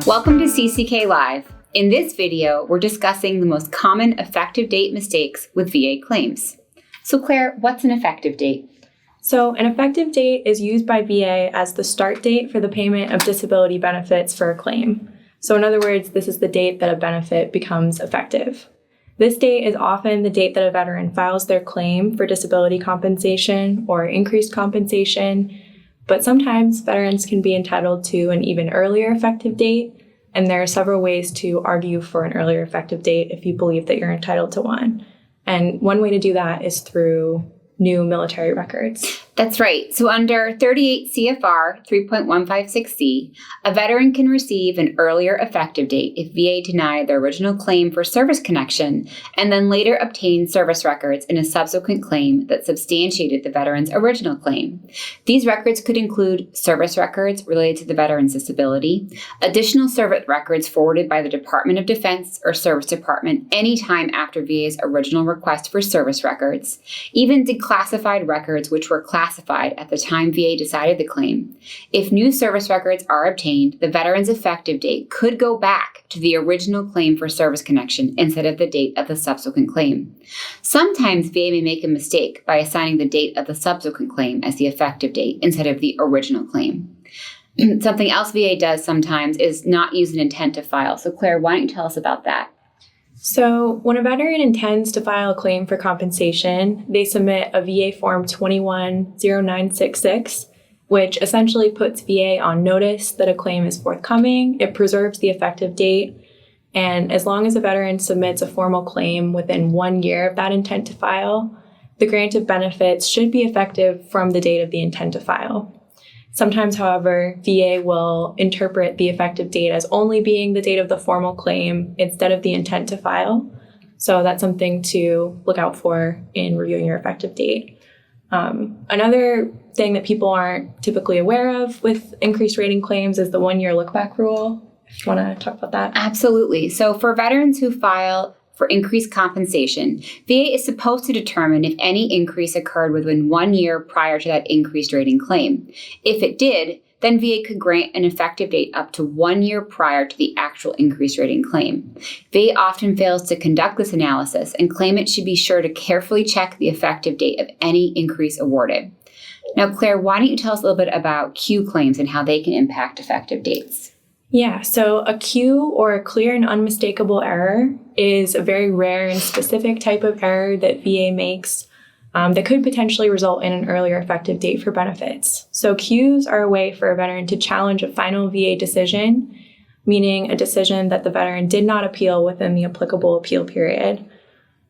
Welcome to CCK Live. In this video, we're discussing the most common effective date mistakes with VA claims. So Claire, what's an effective date? So an effective date is used by VA as the start date for the payment of disability benefits for a claim. So in other words, this is the date that a benefit becomes effective. This date is often the date that a veteran files their claim for disability compensation or increased compensation, but sometimes veterans can be entitled to an even earlier effective date, and there are several ways to argue for an earlier effective date if you believe that you're entitled to one. And one way to do that is through new military records. That's right. So under 38 CFR 3.156C, a veteran can receive an earlier effective date if VA denied their original claim for service connection and then later obtained service records in a subsequent claim that substantiated the veteran's original claim. These records could include service records related to the veteran's disability, additional service records forwarded by the Department of Defense or Service Department anytime after VA's original request for service records, even declassified records which were classified at the time VA decided the claim. If new service records are obtained, the veteran's effective date could go back to the original claim for service connection instead of the date of the subsequent claim. Sometimes VA may make a mistake by assigning the date of the subsequent claim as the effective date instead of the original claim. Something else VA does sometimes is not use an intent to file. So Claire, why don't you tell us about that? So when a veteran intends to file a claim for compensation, they submit a VA Form 210966, which essentially puts VA on notice that a claim is forthcoming. It preserves the effective date. And as long as a veteran submits a formal claim within 1 year of that intent to file, the grant of benefits should be effective from the date of the intent to file. Sometimes, however, VA will interpret the effective date as only being the date of the formal claim instead of the intent to file. So that's something to look out for in reviewing your effective date. Another thing that people aren't typically aware of with increased rating claims is the 1-year lookback rule. If you want to talk about that. Absolutely. So for veterans who file for increased compensation, VA is supposed to determine if any increase occurred within 1 year prior to that increased rating claim. If it did, then VA could grant an effective date up to 1 year prior to the actual increased rating claim. VA often fails to conduct this analysis, and claimants should be sure to carefully check the effective date of any increase awarded. Now, Claire, why don't you tell us a little bit about Q claims and how they can impact effective dates? Yeah, so a Q, or a clear and unmistakable error, is a very rare and specific type of error that VA makes that could potentially result in an earlier effective date for benefits. So Qs are a way for a veteran to challenge a final VA decision, meaning a decision that the veteran did not appeal within the applicable appeal period.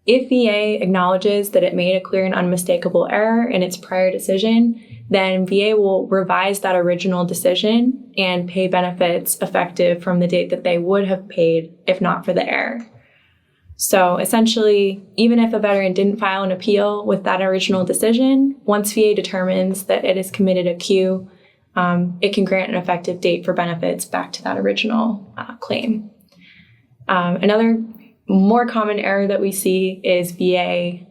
If VA acknowledges that it made a clear and unmistakable error in its prior decision, then VA will revise that original decision and pay benefits effective from the date that they would have paid if not for the error. So essentially, even if a veteran didn't file an appeal with that original decision, once VA determines that it has committed a Q, it can grant an effective date for benefits back to that original claim. Another more common error that we see is VA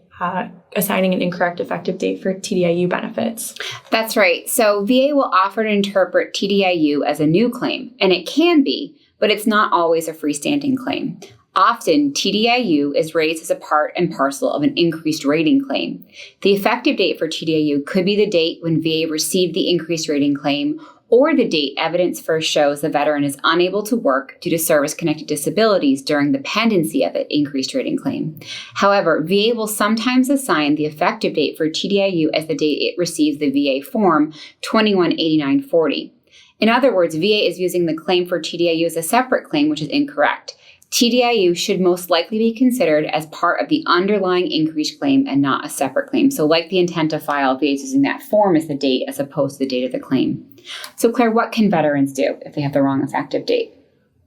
assigning an incorrect effective date for TDIU benefits. That's right. So VA will often interpret TDIU as a new claim, and it can be, but it's not always a freestanding claim. Often, TDIU is raised as a part and parcel of an increased rating claim. The effective date for TDIU could be the date when VA received the increased rating claim, or the date evidence first shows the veteran is unable to work due to service-connected disabilities during the pendency of an increased rating claim. However, VA will sometimes assign the effective date for TDIU as the date it receives the VA Form 218940. In other words, VA is using the claim for TDIU as a separate claim, which is incorrect. TDIU should most likely be considered as part of the underlying increased claim and not a separate claim. So like the intent to file, VA is using that form as the date as opposed to the date of the claim. So Claire, what can veterans do if they have the wrong effective date?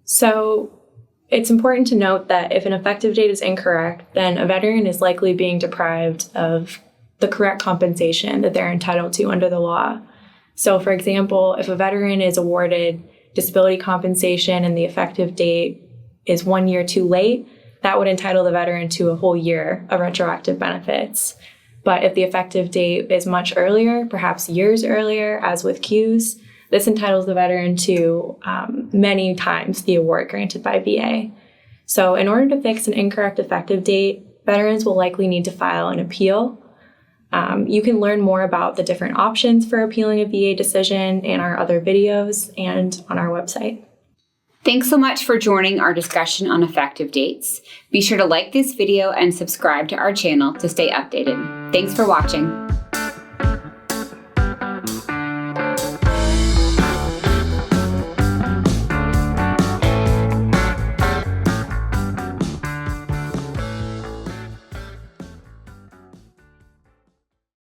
So it's important to note that if an effective date is incorrect, then a veteran is likely being deprived of the correct compensation that they're entitled to under the law. So for example, if a veteran is awarded disability compensation and the effective date is 1 year too late, that would entitle the veteran to a whole year of retroactive benefits. But if the effective date is much earlier, perhaps years earlier, as with Qs, This entitles the veteran to many times the award granted by VA. So in order to fix an incorrect effective date, veterans will likely need to file an appeal. You can learn more about the different options for appealing a VA decision in our other videos and on our website. Thanks so much for joining our discussion on effective dates. Be sure to like this video and subscribe to our channel to stay updated. Thanks for watching.